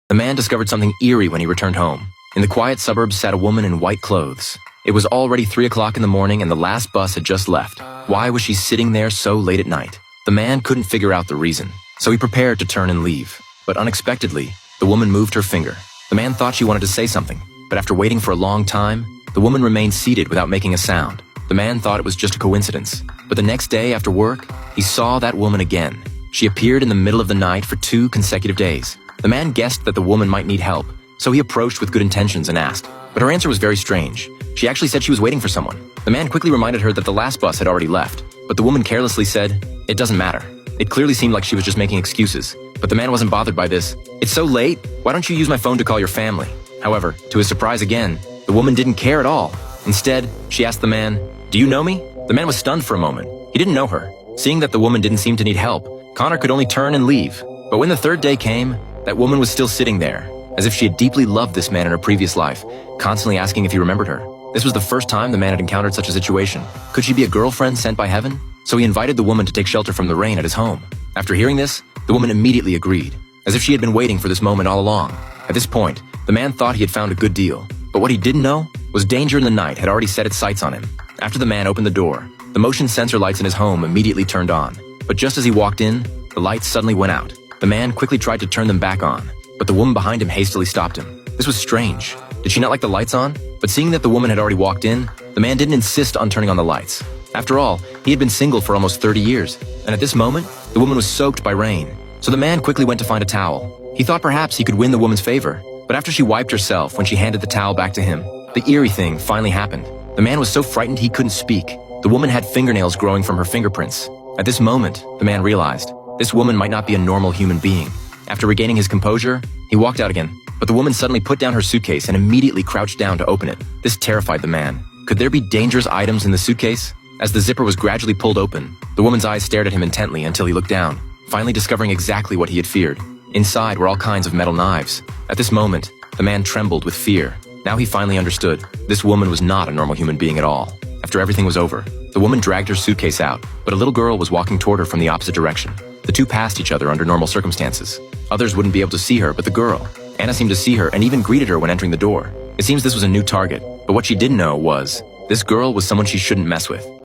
The man discovered something eerie when he returned home. In the quiet suburbs sat a woman in white clothes. It was already 3 o'clock in the morning and the last bus had just left. Why was she sitting there so late at night? The man couldn't figure out the reason, so he prepared to turn and leave. But unexpectedly, the woman moved her finger. The man thought she wanted to say something, but after waiting for a long time, the woman remained seated without making a sound. The man thought it was just a coincidence. But the next day after work, he saw that woman again. She appeared in the middle of the night for 2 consecutive days. The man guessed that the woman might need help, so he approached with good intentions and asked. But her answer was very strange. She actually said she was waiting for someone. The man quickly reminded her that the last bus had already left, but the woman carelessly said, "It doesn't matter." It clearly seemed like she was just making excuses, but the man wasn't bothered by this. "It's so late, why don't you use my phone to call your family?" However, to his surprise again, the woman didn't care at all. Instead, she asked the man, "Do you know me?" The man was stunned for a moment. He didn't know her. Seeing that the woman didn't seem to need help, Connor could only turn and leave. But when the third day came, that woman was still sitting there, as if she had deeply loved this man in her previous life, constantly asking if he remembered her. This was the first time the man had encountered such a situation. Could she be a girlfriend sent by heaven? So he invited the woman to take shelter from the rain at his home. After hearing this, the woman immediately agreed, as if she had been waiting for this moment all along. At this point, the man thought he had found a good deal. But what he didn't know was danger in the night had already set its sights on him. After the man opened the door, the motion sensor lights in his home immediately turned on. But just as he walked in, the lights suddenly went out. The man quickly tried to turn them back on, but the woman behind him hastily stopped him. This was strange. Did she not like the lights on? But seeing that the woman had already walked in, the man didn't insist on turning on the lights. After all, he had been single for almost 30 years, and at this moment, the woman was soaked by rain. So the man quickly went to find a towel. He thought perhaps he could win the woman's favor, but after she wiped herself when she handed the towel back to him, the eerie thing finally happened. The man was so frightened he couldn't speak. The woman had fingernails growing from her fingerprints. At this moment, the man realized, this woman might not be a normal human being. After regaining his composure, he walked out again, but the woman suddenly put down her suitcase and immediately crouched down to open it. This terrified the man. Could there be dangerous items in the suitcase? As the zipper was gradually pulled open, the woman's eyes stared at him intently until he looked down, finally discovering exactly what he had feared. Inside were all kinds of metal knives. At this moment, the man trembled with fear. Now he finally understood. This woman was not a normal human being at all. After everything was over, the woman dragged her suitcase out, but a little girl was walking toward her from the opposite direction. The two passed each other under normal circumstances. Others wouldn't be able to see her, but the girl. Anna seemed to see her and even greeted her when entering the door. It seems this was a new target, but what she didn't know was, this girl was someone she shouldn't mess with.